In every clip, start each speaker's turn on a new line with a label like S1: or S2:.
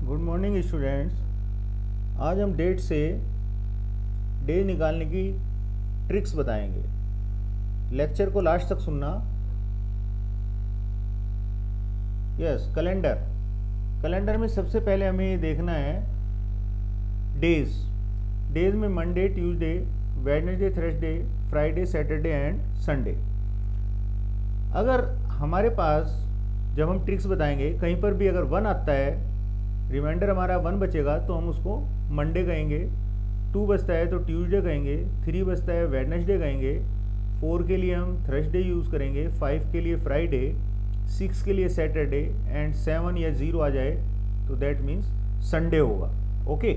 S1: Good morning students. आज हम date से डे निकालने की ट्रिक्स बताएंगे। लेक्चर को लास्ट तक सुनना। यस, कैलेंडर में सबसे पहले हमें ये देखना है डेज में Monday, Tuesday, Wednesday, Thursday, Friday, Saturday and Sunday. अगर हमारे पास जब हम ट्रिक्स बताएंगे कहीं पर भी अगर 1 आता है, रिमाइंडर हमारा 1 बचेगा तो हम उसको मंडे कहेंगे। 2 बचता है तो ट्यूसडे कहेंगे। 3 बचता है वेडनेसडे कहेंगे। 4 के लिए हम थर्सडे यूज़ करेंगे। 5 के लिए फ्राइडे। 6 के लिए सैटरडे एंड 7 या 0 आ जाए तो दैट मीन्स संडे होगा। ओके,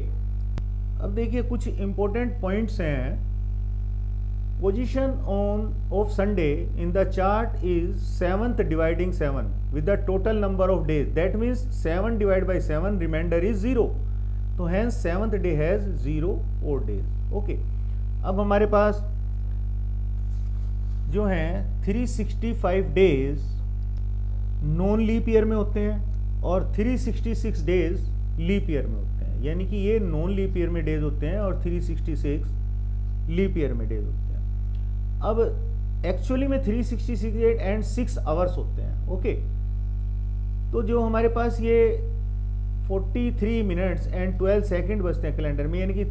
S1: अब देखिए कुछ इंपॉर्टेंट पॉइंट्स हैं। Position of Sunday in the chart is 7th dividing 7 with the total number of days. That means 7 divided by 7, remainder is 0. तो hence 7th day has 0 odd days. Okay. अब हमारे पास जो हैं 365 days non leap year में होते हैं और 366 days leap year में होते हैं। यानी कि ये नॉन लीप ईयर में डेज होते हैं और 366 लीप ईयर में डेज होते हैं। अब एक्चुअली में 366 एंड 6 आवर्स होते हैं। ओके, तो जो हमारे पास ये 43 मिनट्स एंड 12 सेकंड बचते हैं कैलेंडर में, यानी कि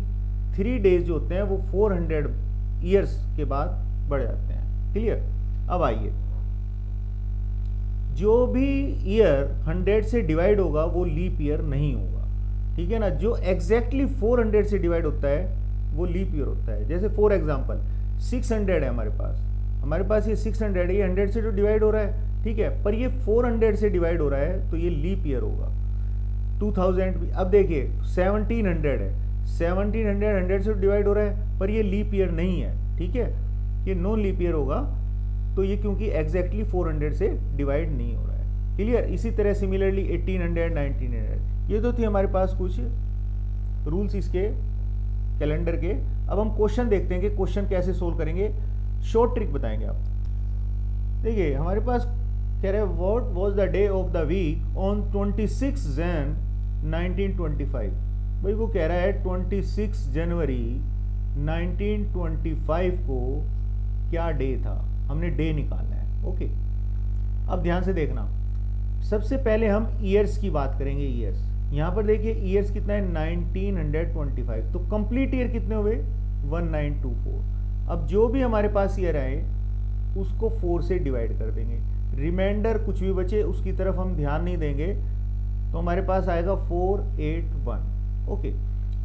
S1: 3 डेज जो होते हैं वो 400 ईयर्स के बाद बढ़ जाते हैं। क्लियर? अब आइए, जो भी ईयर 100 से डिवाइड होगा वो लीप ईयर नहीं होगा। ठीक है ना? जो एग्जैक्टली 400 से डिवाइड होता है वो लीप ईयर होता है। जैसे फॉर एग्जांपल 600 है हमारे पास ये 600 है, ये 100 से तो डिवाइड हो रहा है, ठीक है, पर ये 400 से डिवाइड हो रहा है तो ये लीप ईयर होगा। 2000 भी, अब देखिए 1700 है, 1700 100 से डिवाइड हो रहा है पर ये लीप ईयर नहीं है। ठीक है, ये नॉन लीप ईयर होगा तो ये क्योंकि एग्जैक्टली 400 से डिवाइड नहीं हो रहा है। क्लियर? इसी तरह सिमिलरली 1800 1900, ये तो थी हमारे पास कुछ रूल्स इसके कैलेंडर के। अब हम क्वेश्चन देखते हैं कि क्वेश्चन कैसे सोल्व करेंगे। शॉर्ट ट्रिक बताएंगे आप। देखिए हमारे पास कह रहे हैं what was the day of the week on 26 Jan 1925। भाई वो कह रहा है 26 जनवरी 1925 को क्या डे था, हमने डे निकालना है। ओके, अब ध्यान से देखना। सबसे पहले हम ईयर्स की बात करेंगे। ईयर्स यहाँ पर देखिए ईयर्स कितना है 1925, तो कंप्लीट ईयर कितने हुए 1924। अब जो भी हमारे पास ईयर आए उसको 4 से डिवाइड कर देंगे। रिमाइंडर कुछ भी बचे उसकी तरफ हम ध्यान नहीं देंगे, तो हमारे पास आएगा 481। ओके,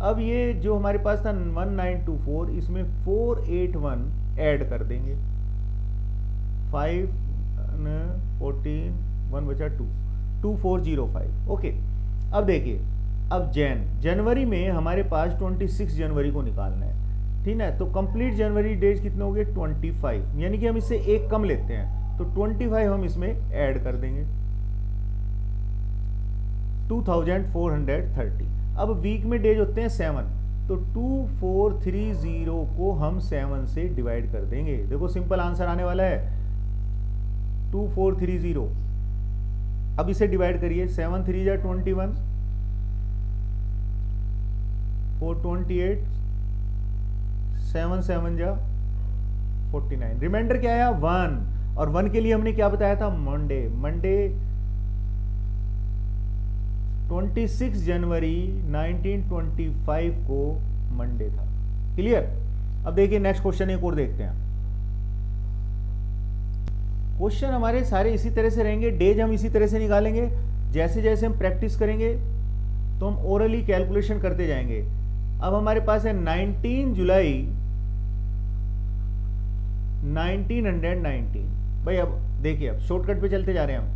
S1: अब ये जो हमारे पास था 1924, इसमें 481 ऐड कर देंगे। 5 14 1 बचा 2 2405। ओके, अब देखिए, अब जनवरी में हमारे पास 26 जनवरी को निकालना है। ठीक है, तो कंप्लीट जनवरी डेज कितने हो गए 25, यानी कि हम इससे एक कम लेते हैं तो 25 हम इसमें ऐड कर देंगे 2430। अब वीक में डेज होते हैं 7, तो 2430 को हम 7 से डिवाइड कर देंगे। देखो सिंपल आंसर आने वाला है 2430। अब इसे डिवाइड करिए, 7 3 जा 21, 428, 7 7 जा 49। रिमाइंडर क्या आया 1, और 1 के लिए हमने क्या बताया था मंडे 26 जनवरी 1925 को मंडे था। क्लियर? अब देखिए नेक्स्ट क्वेश्चन एक और देखते हैं। क्वेश्चन हमारे सारे इसी तरह से रहेंगे, डेज हम इसी तरह से निकालेंगे। जैसे जैसे हम प्रैक्टिस करेंगे तो हम ओरली कैलकुलेशन करते जाएंगे। अब हमारे पास है 19 जुलाई 1919। भाई अब देखिए, अब शॉर्टकट पे चलते जा रहे हैं हम।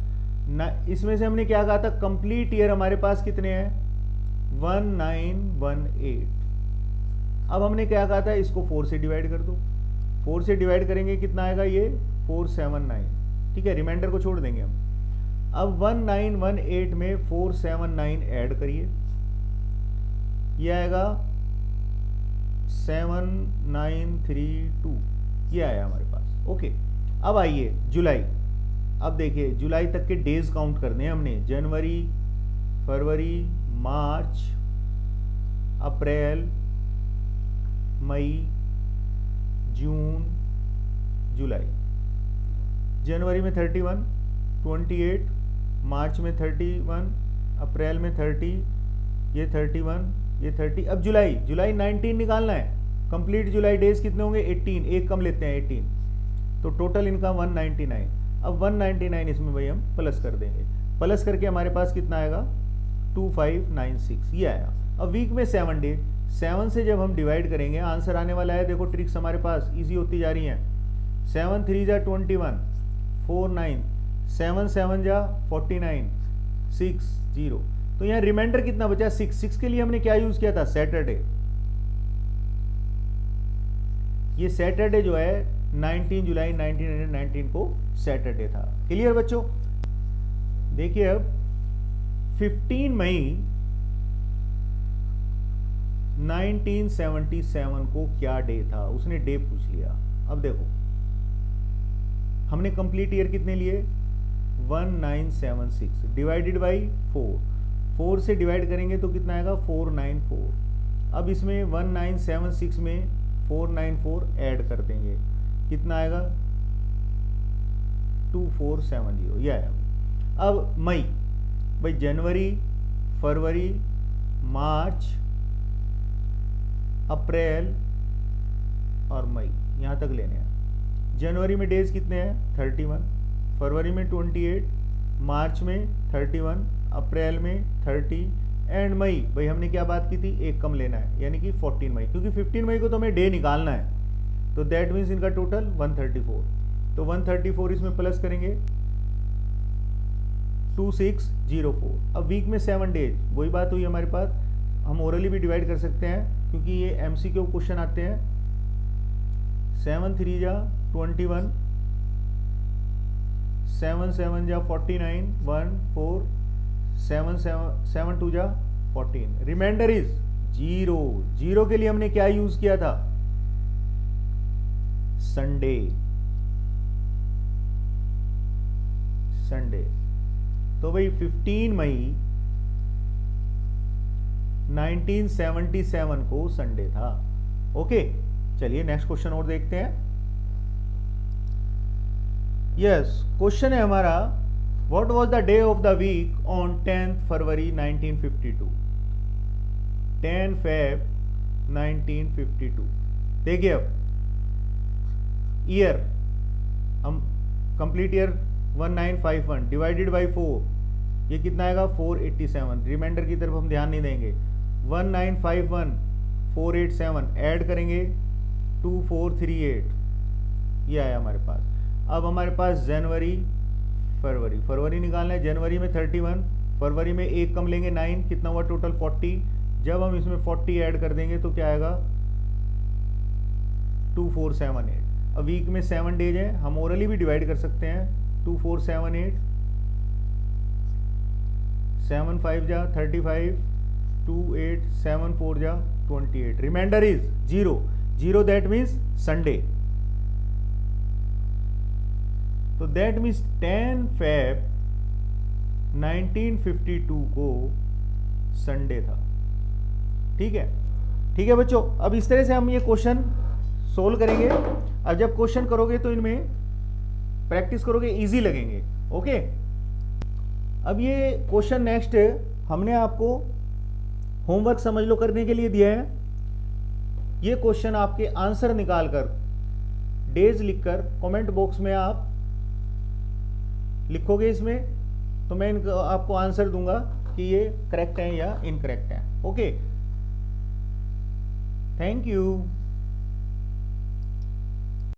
S1: इसमें से हमने क्या कहा था, कंप्लीट ईयर हमारे पास कितने हैं 1918। अब हमने क्या कहा था, इसको 4 से डिवाइड कर दो। 4 से डिवाइड करेंगे कितना आएगा ये 479। ठीक है, रिमाइंडर को छोड़ देंगे हम। अब 1918 में 479 ऐड करिए, ये आएगा 7932, ये आया हमारे पास। ओके, अब आइए जुलाई। अब देखिए जुलाई तक के डेज काउंट करने हैं हमने, जनवरी, फरवरी, मार्च, अप्रैल, मई, जून, जुलाई। जनवरी में 31, 28, मार्च में 31, अप्रैल में 30, ये 31, ये 30। अब जुलाई 19 निकालना है। कंप्लीट जुलाई डेज कितने होंगे? 18, एक कम लेते हैं 18, तो टोटल इनका 199। अब 199 इसमें भाई हम प्लस कर देंगे, प्लस करके हमारे पास कितना आएगा? 2596, ये आया। अब वीक में 7 डे, 7 से जब हम डिवाइड करेंगे आंसर आने वाला है। देखो ट्रिक्स हमारे पास इजी होती जा रही हैं। 7 3 जा 21, 4 9, 7 7 जा 49, 6 0। तो यहाँ रिमाइंडर कितना बचा? 6 के लिए हमने क्या यूज किया था? सैटरडे। ये सैटरडे जो है 19 जुलाई 1919 को सैटरडे था। क्लियर बच्चों? देखिए अब 15 मई 1977 को क्या डे था, उसने डे पूछ लिया। अब देखो हमने कंप्लीट ईयर कितने लिए? 1976 डिवाइडेड बाई 4 से डिवाइड करेंगे तो कितना आएगा? 494। अब इसमें 1976 में 494 ऐड कर देंगे, कितना आएगा? 2470, ये आया। अब मई, भाई जनवरी, फरवरी, मार्च, अप्रैल और मई, यहाँ तक लेने हैं। जनवरी में डेज कितने हैं? 31, फरवरी में 28, मार्च में 31, अप्रैल में 30 एंड मई, भाई हमने क्या बात की थी? एक कम लेना है, यानी कि 14 मई, क्योंकि 15 मई को तो हमें डे निकालना है। तो दैट मीन्स इनका टोटल 134। तो 134 इसमें प्लस करेंगे 2604। अब वीक में 7 डेज, वही बात हुई हमारे पास। हम ओरली भी डिवाइड कर सकते हैं क्योंकि ये एमसीक्यू क्वेश्चन आते हैं। 7 3 जा 21, 7 7 जा 49, 1 4, 7 2 जा 14। Reminder is 0। 0 के लिए हमने क्या यूज किया था? संडे। तो भाई 15 मई 1977 को संडे था। ओके, चलिए नेक्स्ट क्वेश्चन और देखते हैं। यस, क्वेश्चन है हमारा, what was the day of the week on 10 फरवरी 1952? 10 Feb 1952। देखिए अब ईयर, हम कंप्लीट ईयर 1951 डिवाइडेड बाई 4, ये कितना आएगा? 487। रिमाइंडर की तरफ हम ध्यान नहीं देंगे। 1951 487 ऐड करेंगे 2438, ये आया हमारे पास। अब हमारे पास जनवरी, फरवरी निकालना है। जनवरी में 31, फरवरी में एक कम लेंगे 9, कितना हुआ टोटल? 40। जब हम इसमें 40 ऐड कर देंगे तो क्या आएगा? 2478। अब वीक में 7 डेज है, हम ओरली भी डिवाइड कर सकते हैं। 2478, 7 5 जा 35, 2 8, 7 4 जा 28। Reminder is 0। That means Sunday. तो दैट मीन्स 10 Feb 1952 को संडे था। ठीक है बच्चों, अब इस तरह से हम ये क्वेश्चन सोल्व करेंगे। अब जब क्वेश्चन करोगे तो इनमें प्रैक्टिस करोगे, इजी लगेंगे। ओके, अब ये क्वेश्चन नेक्स्ट हमने आपको होमवर्क समझ लो करने के लिए दिया है। ये क्वेश्चन आपके आंसर निकालकर डेज लिखकर कमेंट बॉक्स में आप लिखोगे इसमें, तो मैं इनको आपको आंसर दूंगा कि ये करेक्ट है या इनकरेक्ट है। Okay, thank you.